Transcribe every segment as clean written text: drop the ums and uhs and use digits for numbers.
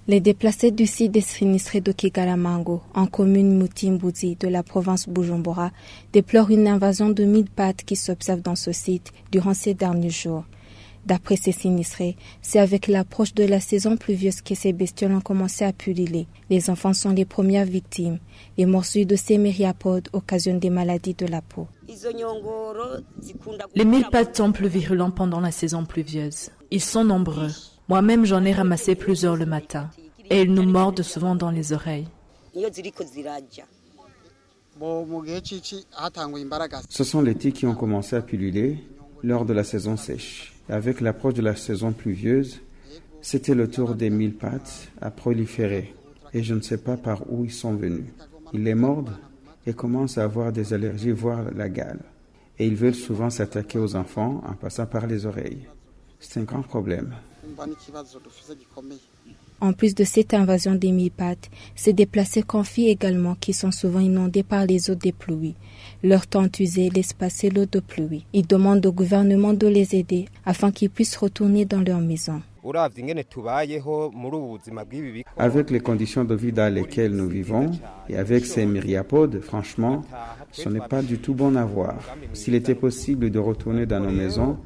Les déplacés du site des sinistrés de Kigaramango, en commune Mutimbuzi de la province Bujumbura, déplorent une invasion de 1000 pattes qui s'observe dans ce site durant ces derniers jours. D'après ces sinistrés, c'est avec l'approche de la saison pluvieuse que ces bestioles ont commencé à pulluler. Les enfants sont les premières victimes. Les morsures de ces myriapodes occasionnent des maladies de la peau. Les 1000 pattes sont plus virulents pendant la saison pluvieuse. Ils sont nombreux. Moi-même, j'en ai ramassé plusieurs le matin. Et ils nous mordent souvent dans les oreilles. Ce sont les tiques qui ont commencé à pulluler lors de la saison sèche. Avec l'approche de la saison pluvieuse, c'était le tour des 1000 pattes à proliférer. Et je ne sais pas par où ils sont venus. Ils les mordent et commencent à avoir des allergies, voire la gale. Et ils veulent souvent s'attaquer aux enfants en passant par les oreilles. C'est un grand problème. En plus de cette invasion des 1000 pattes, ces déplacés confient également qu'ils sont souvent inondés par les eaux des pluies. Leurs tentes usées laissent passer l'eau de pluie. Ils demandent au gouvernement de les aider afin qu'ils puissent retourner dans leur maison. Avec les conditions de vie dans lesquelles nous vivons et avec ces myriapodes, franchement, ce n'est pas du tout bon à voir. S'il était possible de retourner dans nos maisons,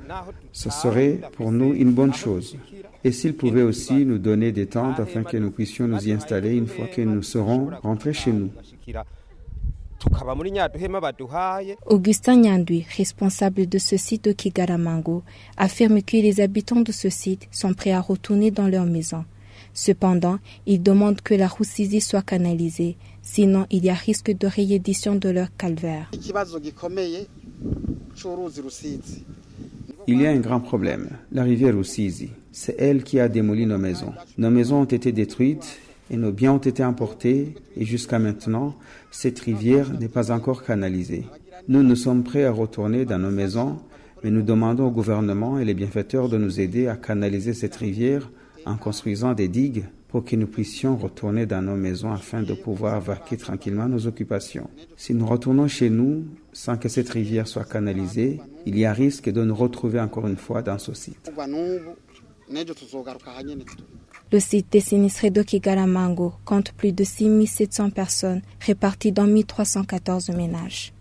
ce serait pour nous une bonne chose. Et s'ils pouvaient aussi nous donner des tentes afin que nous puissions nous y installer une fois que nous serons rentrés chez nous. Augustin Nyandui, responsable de ce site de Kigaramango, affirme que les habitants de ce site sont prêts à retourner dans leur maison. Cependant, il demande que la Rusizi soit canalisée, sinon il y a risque de réédition de leur calvaire. Il y a un grand problème, la rivière Rusizi. C'est elle qui a démoli nos maisons. Nos maisons ont été détruites et nos biens ont été emportés et jusqu'à maintenant, cette rivière n'est pas encore canalisée. Nous sommes prêts à retourner dans nos maisons, mais nous demandons au gouvernement et les bienfaiteurs de nous aider à canaliser cette rivière en construisant des digues pour que nous puissions retourner dans nos maisons afin de pouvoir vaquer tranquillement nos occupations. Si nous retournons chez nous sans que cette rivière soit canalisée, il y a risque de nous retrouver encore une fois dans ce site. Le site des sinistrés de Kigaramango compte plus de 6700 personnes réparties dans 1314 ménages.